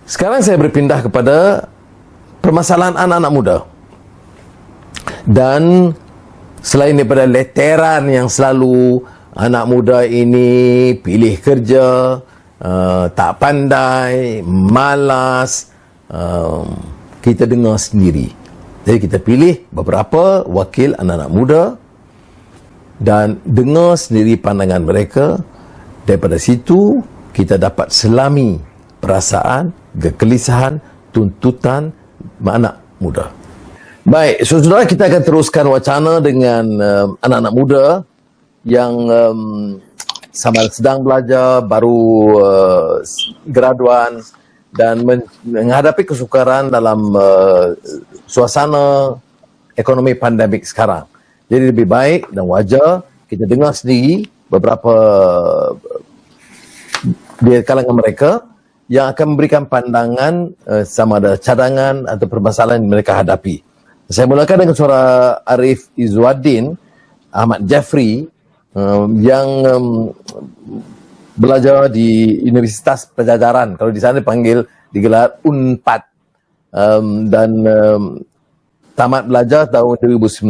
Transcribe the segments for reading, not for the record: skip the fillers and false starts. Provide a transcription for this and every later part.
Sekarang saya berpindah kepada permasalahan anak-anak muda. Dan selain daripada leteran yang selalu anak muda ini pilih kerja, tak pandai, malas, kita dengar sendiri. Jadi kita pilih beberapa wakil anak-anak muda dan dengar sendiri pandangan mereka. Daripada situ kita dapat selami perasaan, kegelisahan, tuntutan anak muda. Baik, saudara, kita akan teruskan wacana dengan anak-anak muda yang sama sedang belajar, baru graduan dan menghadapi kesukaran dalam suasana ekonomi pandemik sekarang. Jadi lebih baik dan wajar kita dengar sendiri beberapa di kalangan mereka yang akan memberikan pandangan sama ada cadangan atau permasalahan yang mereka hadapi. Saya mulakan dengan suara Arif Izzuddin Ahmad Jeffrey yang belajar di Universitas Pajajaran. Kalau di sana digelar UNPAD dan tamat belajar tahun 2019.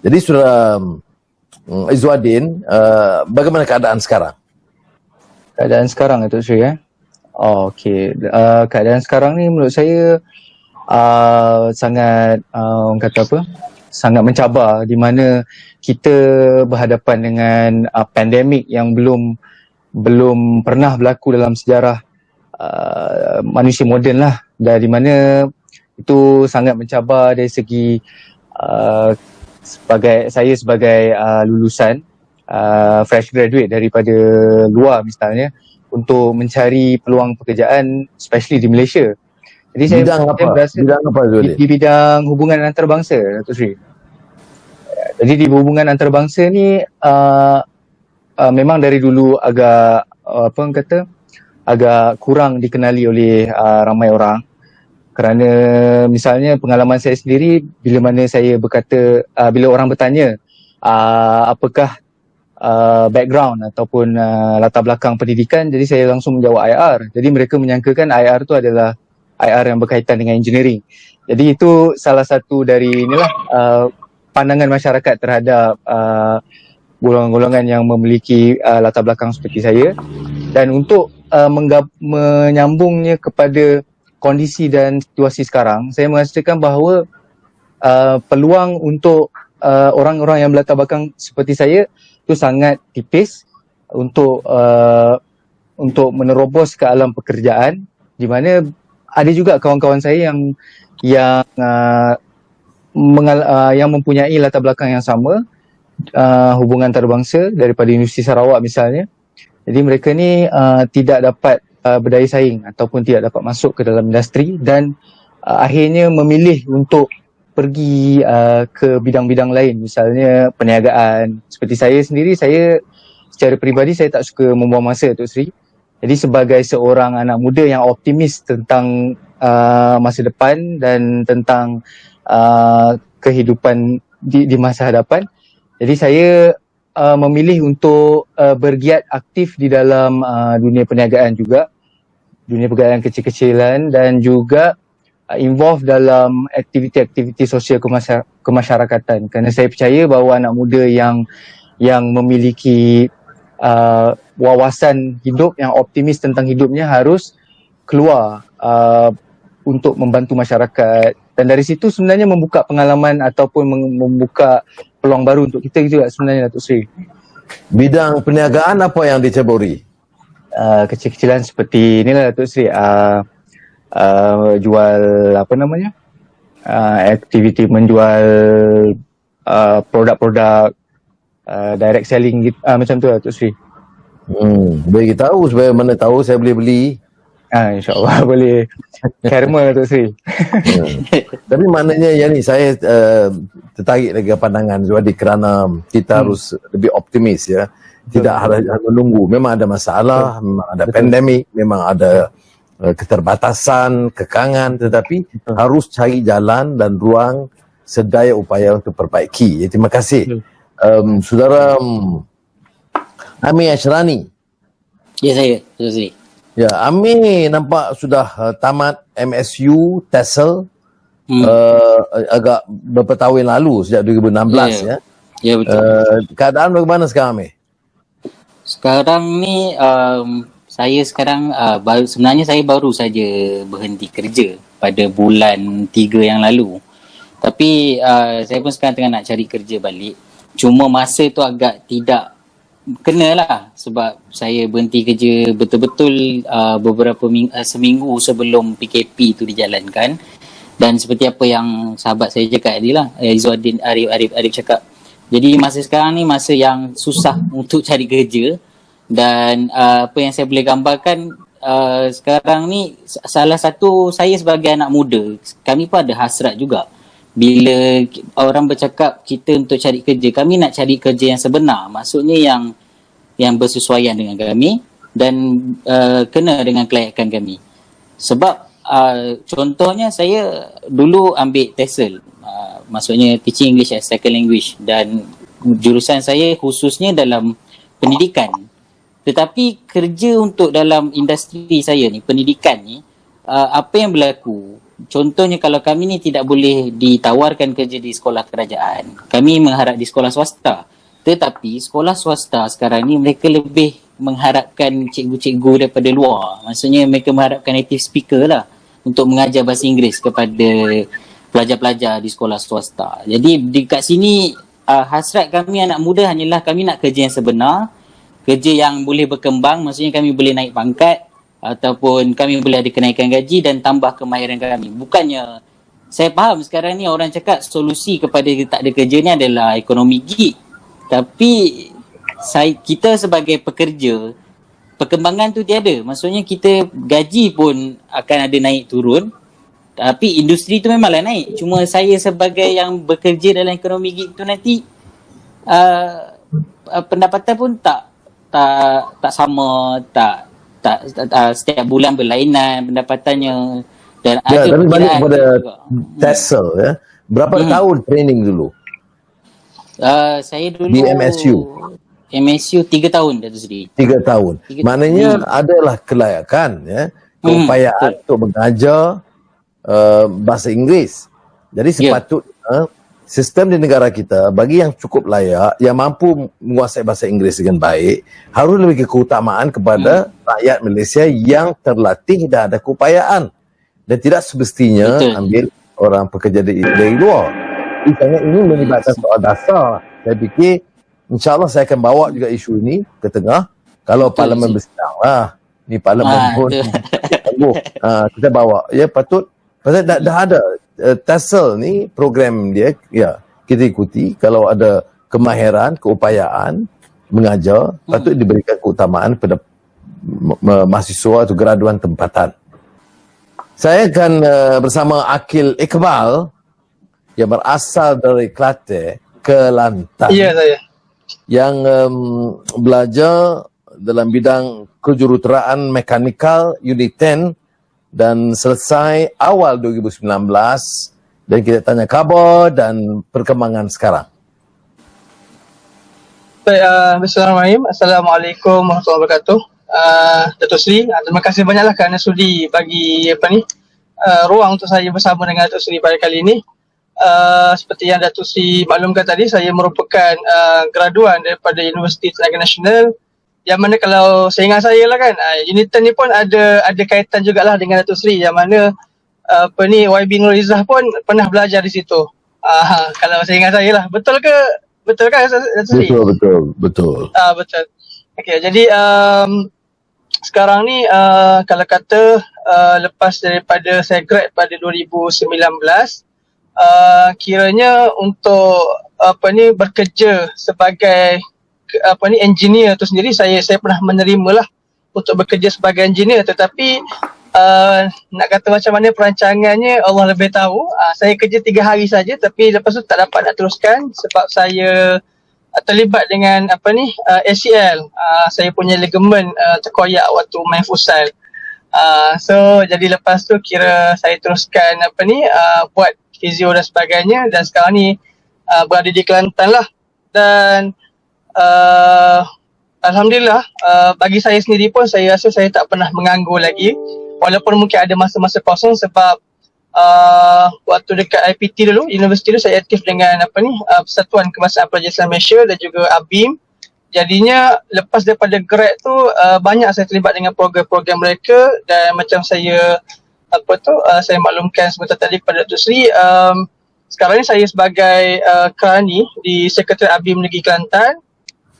Jadi saudara Izzuddin, bagaimana keadaan sekarang? Keadaan sekarang Datuk Sri okey. Keadaan sekarang ni menurut saya sangat orang kata apa? Sangat mencabar di mana kita berhadapan dengan pandemik yang belum pernah berlaku dalam sejarah manusia moden lah. Dan di mana itu sangat mencabar dari segi sebagai lulusan fresh graduate daripada luar misalnya untuk mencari peluang pekerjaan especially di Malaysia. Jadi saya berasa di bidang hubungan antarabangsa, Datuk Sri. Jadi di hubungan antarabangsa ni memang dari dulu agak agak kurang dikenali oleh ramai orang. Kerana misalnya pengalaman saya sendiri bila mana saya berkata bila orang bertanya apakah background ataupun latar belakang pendidikan, jadi saya langsung menjawab IR. Jadi mereka menyangkakan IR tu adalah IR yang berkaitan dengan engineering. Jadi itu salah satu dari pandangan masyarakat terhadap golongan-golongan yang memiliki latar belakang seperti saya. Dan untuk menyambungnya kepada kondisi dan situasi sekarang, saya merasakan bahawa peluang untuk orang-orang yang berlatar belakang seperti saya itu sangat tipis untuk menerobos ke alam pekerjaan, di mana ada juga kawan-kawan saya yang mempunyai latar belakang yang sama, hubungan antarabangsa daripada Universiti Sarawak misalnya. Jadi mereka ni tidak dapat berdaya saing ataupun tidak dapat masuk ke dalam industri dan akhirnya memilih untuk pergi ke bidang-bidang lain, misalnya perniagaan. Seperti saya sendiri, saya secara peribadi saya tak suka membuang masa, Datuk Seri. Jadi sebagai seorang anak muda yang optimis tentang masa depan dan tentang kehidupan di masa hadapan, jadi saya memilih untuk bergiat aktif di dalam dunia perniagaan juga, dunia perniagaan kecil-kecilan, dan juga involve dalam aktiviti-aktiviti sosial kemasyarakatan. Kerana saya percaya bahawa anak muda yang memiliki wawasan hidup, yang optimis tentang hidupnya harus keluar untuk membantu masyarakat. Dan dari situ sebenarnya membuka pengalaman ataupun membuka peluang baru untuk kita juga sebenarnya, Datuk Seri. Bidang perniagaan apa yang diceburi? Kecil-kecilan seperti inilah, Datuk Seri. Jual aktiviti menjual produk-produk direct selling gitu, macam tu, Datuk Seri. Boleh tahu supaya mana tahu saya boleh beli. InsyaAllah boleh. Karma, Datuk Seri. Tapi maknanya yang ni saya tertarik lagi pandangan Zuhadi kerana kita harus lebih optimis ya. Tidak harus menunggu. Memang ada masalah, memang ada pandemik, memang ada keterbatasan, kekangan, tetapi harus cari jalan dan ruang sedaya upaya untuk perbaiki. Terima kasih. Saudara Ami Ashrani. Ya, saya, Datuk Seri. Ya, Ami nampak sudah tamat MSU TESOL agak beberapa tahun lalu, sejak 2016 Ya, ya. ya betul. Keadaan bagaimana sekarang, Ami? Sekarang ni saya sekarang sebenarnya saya baru saja berhenti kerja pada bulan 3 yang lalu. Tapi saya pun sekarang tengah nak cari kerja balik. Cuma masa tu agak tidak kenalah sebab saya berhenti kerja betul-betul seminggu sebelum PKP tu dijalankan. Dan seperti apa yang sahabat saya cakap tadi lah, Izzuddin Arif cakap. Jadi masa sekarang ni masa yang susah untuk cari kerja. Dan apa yang saya boleh gambarkan sekarang ni, salah satu saya sebagai anak muda, kami pun ada hasrat juga. Bila orang bercakap kita untuk cari kerja, kami nak cari kerja yang sebenar, maksudnya yang bersesuaian dengan kami dan kena dengan kelayakan kami. Sebab contohnya saya dulu ambil TESOL, maksudnya Teaching English as Second Language, dan jurusan saya khususnya dalam pendidikan. Tetapi kerja untuk dalam industri saya ni, pendidikan ni, apa yang berlaku? Contohnya kalau kami ni tidak boleh ditawarkan kerja di sekolah kerajaan, kami mengharap di sekolah swasta. Tetapi sekolah swasta sekarang ni mereka lebih mengharapkan cikgu-cikgu daripada luar. Maksudnya mereka mengharapkan native speaker lah untuk mengajar bahasa Inggeris kepada pelajar-pelajar di sekolah swasta. Jadi dekat sini hasrat kami anak muda hanyalah kami nak kerja yang sebenar, kerja yang boleh berkembang, maksudnya kami boleh naik pangkat ataupun kami boleh ada kenaikan gaji dan tambah kemahiran kami. Bukannya, saya faham sekarang ni orang cakap solusi kepada tak ada kerja ni adalah ekonomi gig. Tapi kita sebagai pekerja, perkembangan tu tiada. Maksudnya kita gaji pun akan ada naik turun. Tapi industri tu memanglah naik. Cuma saya sebagai yang bekerja dalam ekonomi gig tu nanti pendapatan pun tak sama, tak setiap bulan berlainan pendapatannya. Dan ada tapi balik perkiraan kepada juga. TESOL ya. Berapa tahun training dulu Saya dulu di MSU? MSU 3 tahun, Datuk Seri. 3 tahun. Maknanya adalah kelayakan ya, keupayaan untuk mengajar bahasa Inggeris. Jadi sepatutnya sistem di negara kita bagi yang cukup layak, yang mampu menguasai bahasa Inggeris dengan baik, harus lebih keutamaan kepada rakyat Malaysia yang terlatih dan ada keupayaan. Dan tidak semestinya ambil orang pekerja dari luar. Misalnya ini melibatkan soal dasar. Saya fikir insyaAllah saya akan bawa juga isu ini ke tengah. Kalau Parlimen bersidang lah. Ni Parlimen pun kita bawa. Ya patut. Pasal dah ada TESOL ni program dia, ya kita ikuti. Kalau ada kemahiran, keupayaan mengajar, patut diberikan keutamaan pada mahasiswa atau graduan tempatan. Saya akan bersama Akil Iqbal yang berasal dari Kelantan, Kelantan. Ya, saya. Yang belajar dalam bidang kejuruteraan mekanikal Unit 10 dan selesai awal 2019, dan kita tanya khabar dan perkembangan sekarang. Baik, Bismillahirrahmanirrahim. Assalamualaikum warahmatullahi wabarakatuh. Datuk Seri, terima kasih banyaklah kerana sudi bagi ruang untuk saya bersama dengan Datuk Seri pada kali ini. Seperti yang Datuk Seri maklumkan tadi, saya merupakan graduan daripada Universiti Tenaga Nasional, yang mana kalau seingat saya lah kan, Unit 10 ni pun ada kaitan jugalah dengan Datuk Seri, yang mana YB Nur Izzah pun pernah belajar di situ. Kalau seingat saya lah. Betul ke? Betul kan Datuk Seri? Betul. Betul. Okey, jadi sekarang ni kalau kata lepas daripada saya grad pada 2019, kiranya untuk bekerja sebagai engineer tu sendiri, saya pernah menerima lah untuk bekerja sebagai engineer, tetapi nak kata macam mana perancangannya Allah lebih tahu. Saya kerja 3 hari saja, tapi lepas tu tak dapat nak teruskan sebab saya terlibat dengan ACL. Saya punya ligamen terkoyak waktu main futsal. So jadi lepas tu kira saya teruskan buat fizio dan sebagainya, dan sekarang ni berada di Kelantan lah. Dan Alhamdulillah, bagi saya sendiri pun saya rasa saya tak pernah menganggur lagi. Walaupun mungkin ada masa-masa kosong sebab waktu dekat IPT dulu, universiti dulu saya aktif dengan Persatuan Kebangsaan Pelajar Malaysia dan juga ABIM. Jadinya lepas daripada grad tu banyak saya terlibat dengan program-program mereka dan macam saya saya maklumkan sebentar tadi kepada Datuk Seri, sekarang ni saya sebagai kerani di Sekretariat ABIM Negeri Kelantan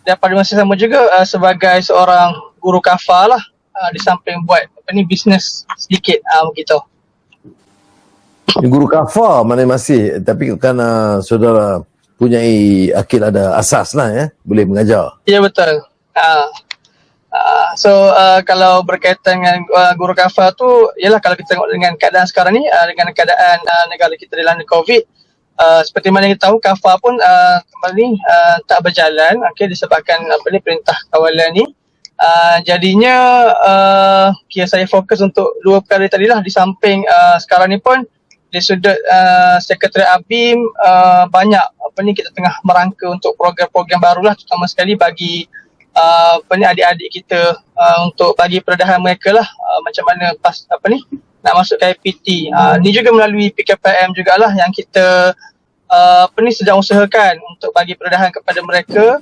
dan pada masa sama juga sebagai seorang guru kafar lah, di samping buat bisnes sedikit begitu. Guru kafar mana masih, tapi kan saudara punyai akil ada asas lah ya, boleh mengajar. Ya betul. Kalau berkaitan dengan guru kafar tu, ialah kalau kita tengok dengan keadaan sekarang ni, dengan keadaan negara kita dilanda COVID, seperti mana kita tahu kafar pun kembali ni tak berjalan, disebabkan perintah kawalan ni. Jadinya saya fokus untuk dua perkara tadi lah. Di samping sekarang ni pun di sudut Sekretariat ABIM banyak kita tengah merangka untuk program-program barulah, terutama sekali bagi adik-adik kita untuk bagi peredahan mereka lah, macam mana pas nak masuk ke IPT. Ni juga melalui PKPM jugalah yang kita sedang usahakan untuk bagi peredahan kepada mereka,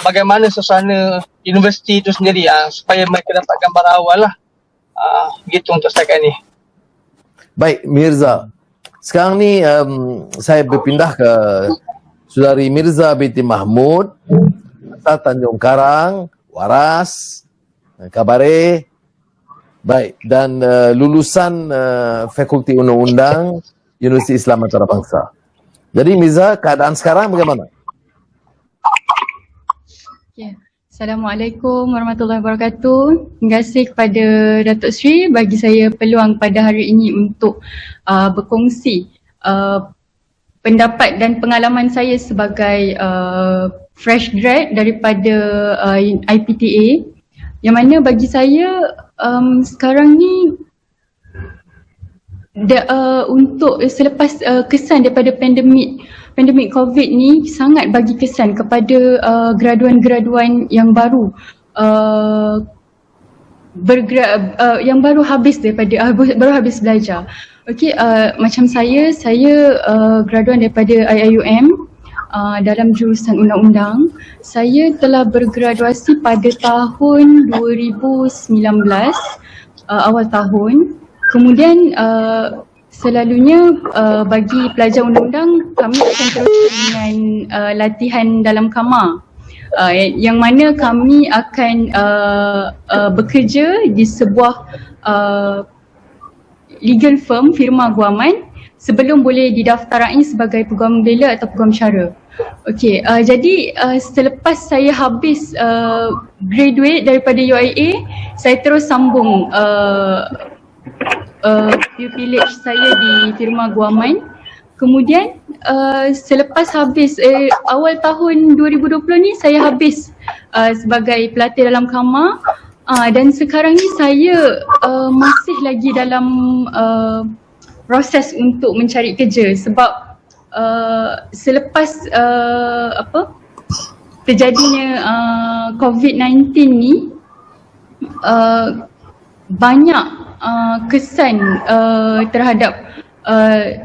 bagaimana suasana universiti itu sendiri, supaya mereka dapat gambar awal lah. Begitu untuk setakat ni. Baik Mirza, sekarang ni saya berpindah ke Saudari Mirza binti Mahmud, asal Tanjung Karang, waras, Kabare, baik, dan lulusan Fakulti Undang-Undang Universiti Islam Antarabangsa. Jadi Mirza, keadaan sekarang bagaimana? Ya. Assalamualaikum warahmatullahi wabarakatuh. Terima kasih kepada Datuk Seri bagi saya peluang pada hari ini untuk berkongsi pendapat dan pengalaman saya sebagai fresh grad daripada IPTA, yang mana bagi saya sekarang ni untuk selepas kesan daripada pandemik COVID ni sangat bagi kesan kepada graduan-graduan yang baru yang baru habis belajar. Okey, macam saya graduan daripada IIUM dalam jurusan undang-undang. Saya telah bergraduasi pada tahun 2019 awal tahun. Kemudian selalunya bagi pelajar undang-undang kami akan teruskan dengan latihan dalam kamar, yang mana kami akan bekerja di sebuah legal firm, firma guaman, sebelum boleh didaftarai sebagai peguam bela atau peguam syara. Okey, jadi selepas saya habis graduate daripada UIA, saya terus sambung pupillage saya di firma guaman. Kemudian selepas habis awal tahun 2020 ni saya habis sebagai pelatih dalam kamar, dan sekarang ni saya masih lagi dalam proses untuk mencari kerja sebab selepas terjadinya COVID-19 ni banyak kesan terhadap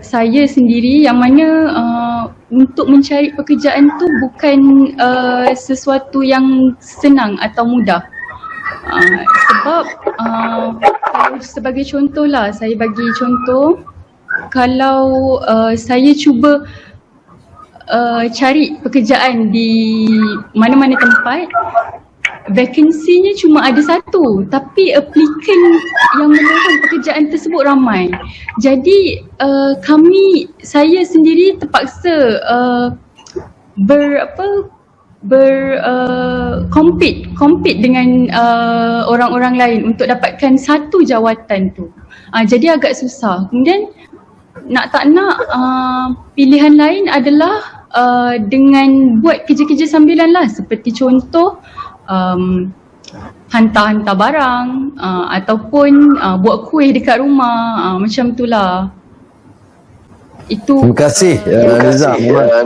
saya sendiri, yang mana untuk mencari pekerjaan tu bukan sesuatu yang senang atau mudah. Sebab kalau sebagai contoh lah, saya bagi contoh, kalau saya cuba cari pekerjaan di mana-mana tempat, vakansinya cuma ada satu, tapi applicant yang memohon pekerjaan tersebut ramai. Jadi saya sendiri terpaksa compete dengan orang-orang lain untuk dapatkan satu jawatan tu. Jadi agak susah. Kemudian nak tak nak pilihan lain adalah dengan buat kerja-kerja sambilan lah, seperti contoh hantar-hantar barang ataupun buat kuih dekat rumah, macam itulah. Itu. Terima kasih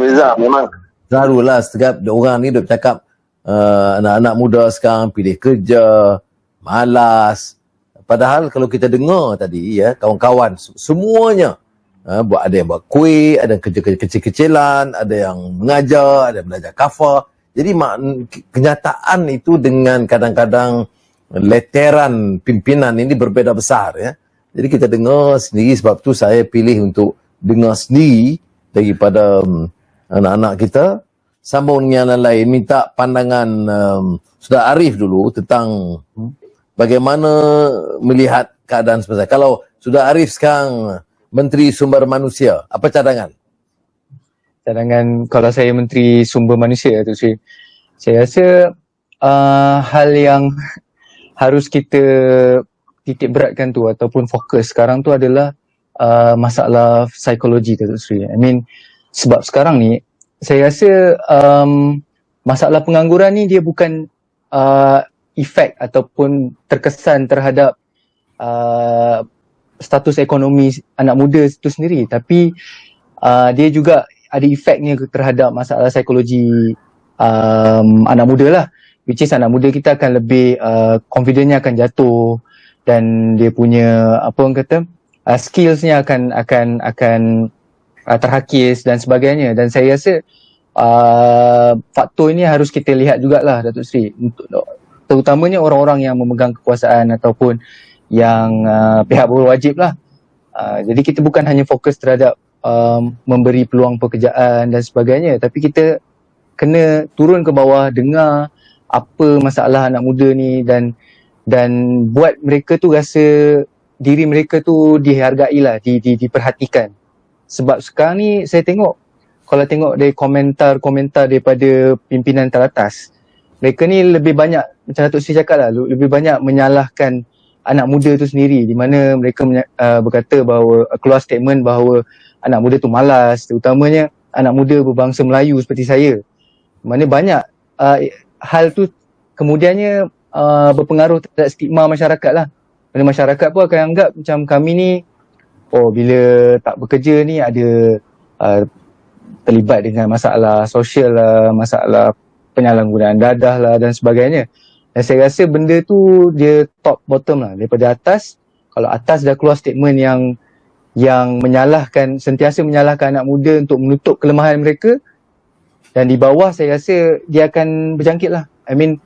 Mirza. Memang selalulah setiap orang ni duk cakap anak-anak muda sekarang pilih kerja, malas. Padahal kalau kita dengar tadi ya, kawan-kawan semuanya ada yang buat kuih, ada yang kerja-kerja kecil-kecilan, ada yang mengajar, ada yang belajar kafar. Jadi kenyataan itu dengan kadang-kadang leteran pimpinan ini berbeza besar ya. Jadi kita dengar sendiri, sebab tu saya pilih untuk dengar sendiri daripada anak-anak kita. Sambung dengan yang lain, minta pandangan Saudara Arif dulu tentang bagaimana melihat keadaan semasa. Kalau Saudara Arif sekarang Menteri Sumber Manusia, apa cadangan? Cadangan kalau saya Menteri Sumber Manusia tu saya rasa hal yang harus kita titik beratkan tu ataupun fokus sekarang tu adalah masalah psikologi tu Sri. I mean sebab sekarang ni saya rasa masalah pengangguran ni dia bukan efek ataupun terkesan terhadap status ekonomi anak muda itu sendiri, tapi dia juga ada efeknya terhadap masalah psikologi anak muda lah, which is anak muda kita akan lebih confidence-nya akan jatuh dan dia punya apa orang kata skills-nya akan terhakis dan sebagainya. Dan saya rasa faktor ini harus kita lihat jugalah Datuk Seri, untuk terutamanya orang-orang yang memegang kekuasaan ataupun yang pihak berwajib lah. Jadi kita bukan hanya fokus terhadap memberi peluang pekerjaan dan sebagainya, tapi kita kena turun ke bawah, dengar apa masalah anak muda ni dan buat mereka tu rasa diri mereka tu dihargai lah, diperhatikan. Sebab sekarang ni saya tengok, kalau tengok dari komentar-komentar daripada pimpinan teratas, mereka ni lebih banyak, macam Datuk Seri cakap lah, lebih banyak menyalahkan anak muda tu sendiri, di mana mereka berkata bahawa, keluar statement bahawa anak muda tu malas, terutamanya anak muda berbangsa Melayu seperti saya. Mana banyak hal tu kemudiannya berpengaruh terhadap stigma masyarakat lah. Mana masyarakat pun akan anggap macam kami ni, bila tak bekerja ni ada terlibat dengan masalah sosial lah, masalah penyalahgunaan dadah lah dan sebagainya. Dan saya rasa benda tu dia top bottom lah, daripada atas. Kalau atas dah keluar statement yang menyalahkan, sentiasa menyalahkan anak muda untuk menutup kelemahan mereka, dan di bawah saya rasa dia akan berjangkit lah. I mean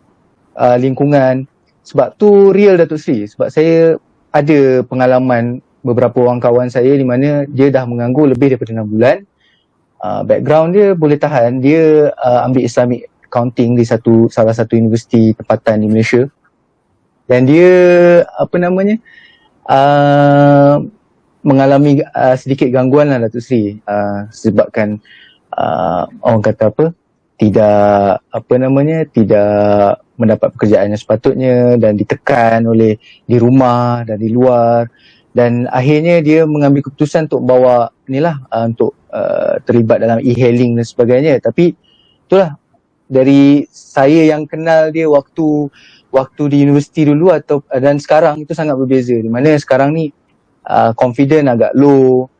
lingkungan. Sebab tu real Datuk Seri, sebab saya ada pengalaman beberapa orang kawan saya di mana dia dah menganggur lebih daripada 6 bulan. Background dia boleh tahan, dia ambil Islamic Accounting di salah satu universiti tempatan di Malaysia, dan dia mengalami sedikit gangguan lah Datuk Seri, sebabkan orang kata tidak mendapat pekerjaan yang sepatutnya dan ditekan oleh di rumah dan di luar, dan akhirnya dia mengambil keputusan untuk bawa untuk terlibat dalam e-hailing dan sebagainya. Tapi itulah, dari saya yang kenal dia waktu di universiti dulu dan sekarang itu sangat berbeza, di mana sekarang ni confident agak low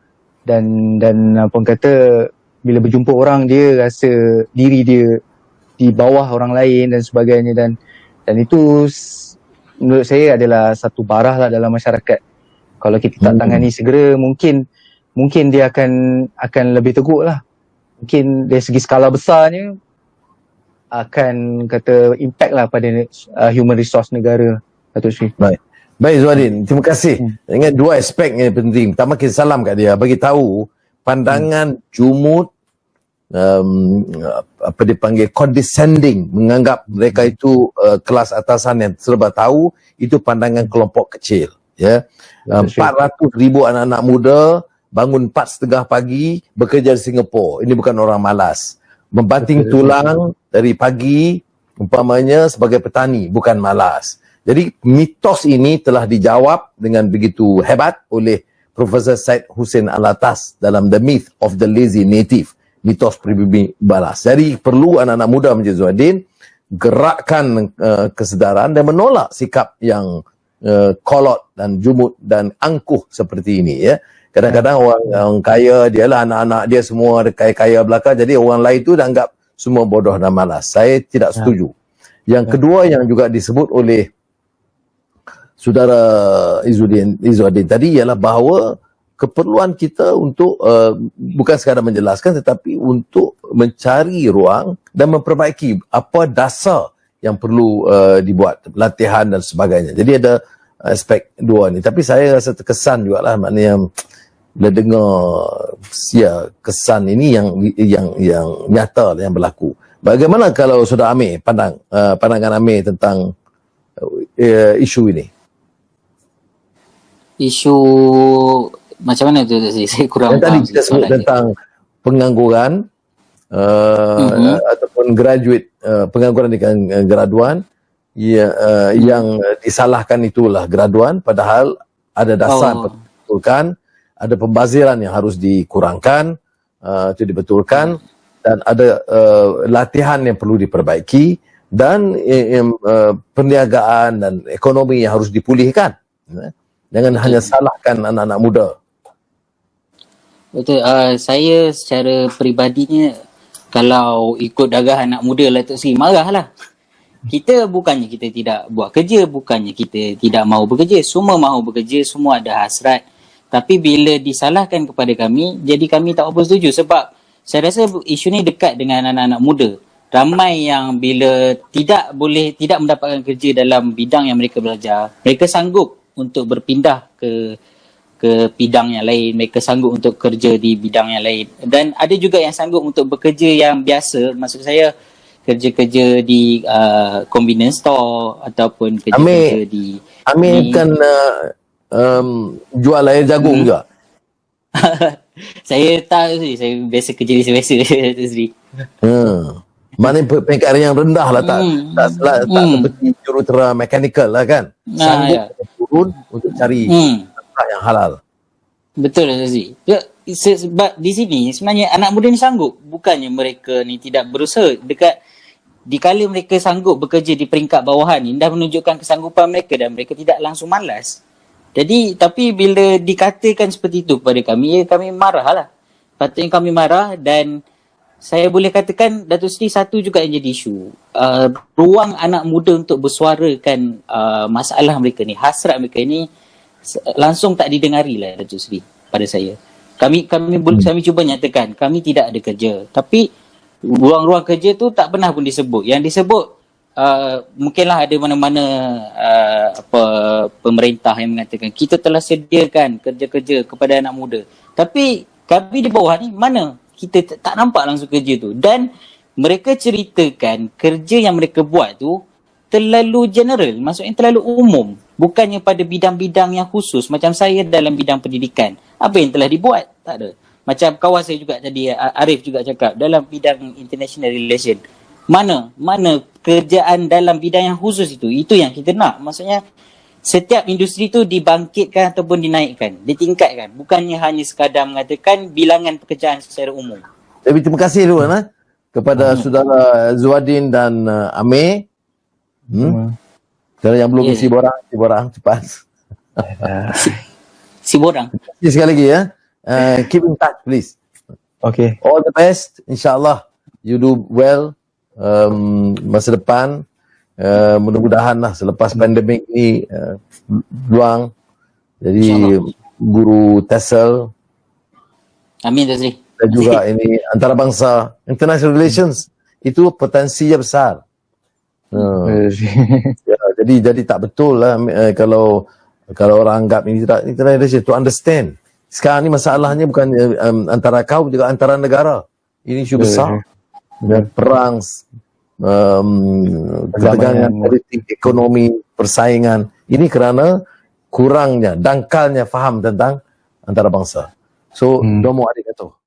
dan apa orang kata, bila berjumpa orang dia rasa diri dia di bawah orang lain dan sebagainya, dan itu menurut saya adalah satu barah lah dalam masyarakat. Kalau kita tak tangani segera, mungkin dia akan lebih teruk lah. Mungkin dari segi skala besarnya akan kata impact lah pada human resource negara, Datuk Seri. Baik Zuhaddin, terima kasih. Ingat dua aspek yang penting. Pertama, kita salam kat dia, bagi tahu pandangan jumud, apa dipanggil condescending, menganggap mereka itu kelas atasan yang serba tahu, itu pandangan kelompok kecil. Ya, 400,000 anak-anak muda bangun 4:30 pagi bekerja di Singapura. Ini bukan orang malas. Membanting tulang dari pagi umpamanya sebagai petani, bukan malas. Jadi mitos ini telah dijawab dengan begitu hebat oleh Profesor Syed Hussein Alatas dalam The Myth of the Lazy Native, mitos pribumi balas. Jadi perlu anak-anak muda macam Zuhaddin gerakkan kesedaran dan menolak sikap yang kolot dan jumud dan angkuh seperti ini ya. Kadang-kadang orang kaya, dialah anak-anak dia semua kaya-kaya belaka, jadi orang lain tu dah anggap semua bodoh dan malas. Saya tidak setuju. Yang kedua yang juga disebut oleh saudara Izzuddin tadi ialah bahawa keperluan kita untuk bukan sekadar menjelaskan tetapi untuk mencari ruang dan memperbaiki apa dasar yang perlu dibuat, latihan dan sebagainya. Jadi ada aspek dua ni. Tapi saya rasa terkesan jugalah, maknanya bila dengar kesan ini yang nyata yang berlaku. Bagaimana kalau Saudara Amir pandangan Amir tentang isu ini? Isu macam mana tu tadi? Saya kurang yang tadi faham kita sebut tentang pengangguran ataupun graduate, pengangguran dengan graduan yang disalahkan itulah graduan, padahal ada dasar betulkan, ada pembaziran yang harus dikurangkan, itu dibetulkan, dan ada latihan yang perlu diperbaiki, dan perniagaan dan ekonomi yang harus dipulihkan. Jangan hanya salahkan anak-anak muda. Betul. Saya secara peribadinya, kalau ikut darah anak muda lah Tok Sri, marahlah. Kita bukannya kita tidak buat kerja, bukannya kita tidak mahu bekerja. Semua mahu bekerja, semua ada hasrat. Tapi bila disalahkan kepada kami, jadi kami tak apa setuju. Sebab saya rasa isu ni dekat dengan anak-anak muda. Ramai yang bila tidak mendapatkan kerja dalam bidang yang mereka belajar, mereka sanggup untuk berpindah ke bidang yang lain, mereka sanggup untuk kerja di bidang yang lain. Dan ada juga yang sanggup untuk bekerja yang biasa, maksud saya kerja-kerja di convenience store ataupun kerja-kerja di... Amir kan jual air jagung juga. Saya tahu sih, saya biasa kerja di biasa tu Sri. Maknanya peringkat yang rendah lah, tak seperti jurutera mekanikal lah kan. Sanggup turun untuk cari tempat yang halal. Betul Sri. Sebab di sini sebenarnya anak muda ni sanggup, bukannya mereka ni tidak berusaha. Dikala mereka sanggup bekerja di peringkat bawahan ni, dah menunjukkan kesanggupan mereka dan mereka tidak langsung malas. Jadi, tapi bila dikatakan seperti itu kepada kami, kami marah lah. Patutnya kami marah, dan saya boleh katakan Datuk Seri, satu juga yang jadi isu. Ruang anak muda untuk bersuarakan masalah mereka ni, hasrat mereka ni, langsung tak didengari lah Datuk Seri pada saya. Kami cuba nyatakan, kami tidak ada kerja. Tapi ruang-ruang kerja tu tak pernah pun disebut. Yang disebut mungkinlah ada mana-mana pemerintah yang mengatakan kita telah sediakan kerja-kerja kepada anak muda. Tapi kami di bawah ni mana kita tak nampak langsung kerja tu. Dan mereka ceritakan kerja yang mereka buat tu terlalu general, maksudnya terlalu umum. Bukannya pada bidang-bidang yang khusus. Macam saya dalam bidang pendidikan, apa yang telah dibuat? Tak ada. Macam kawan saya juga tadi, Arif juga cakap, dalam bidang international relation, mana kerjaan dalam bidang yang khusus itu yang kita nak. Maksudnya setiap industri tu dibangkitkan ataupun dinaikkan, ditingkatkan, bukannya hanya sekadar mengatakan bilangan pekerjaan secara umum. Jadi terima kasih dulu kepada saudara Izzuddin dan Amir. Kalau yang belum si borang cepat. Si borang. Sekali lagi ya. Keep in touch please. Okay. All the best, insyaAllah you do well masa depan. Mudah-mudahan lah selepas pandemik ni luang jadi guru TESOL. Amin Tazri. Dan juga ini antarabangsa, international relations, itu potensinya besar. Jadi tak betul lah kalau orang anggap ini tidak international relations, to understand. Sekarang ni masalahnya bukan antara kaum, juga antara negara. Ini isu besar. Dan perang, ketegangan politik, ekonomi, persaingan. Ini kerana kurangnya, dangkalnya faham tentang antarabangsa. So, domo arigato.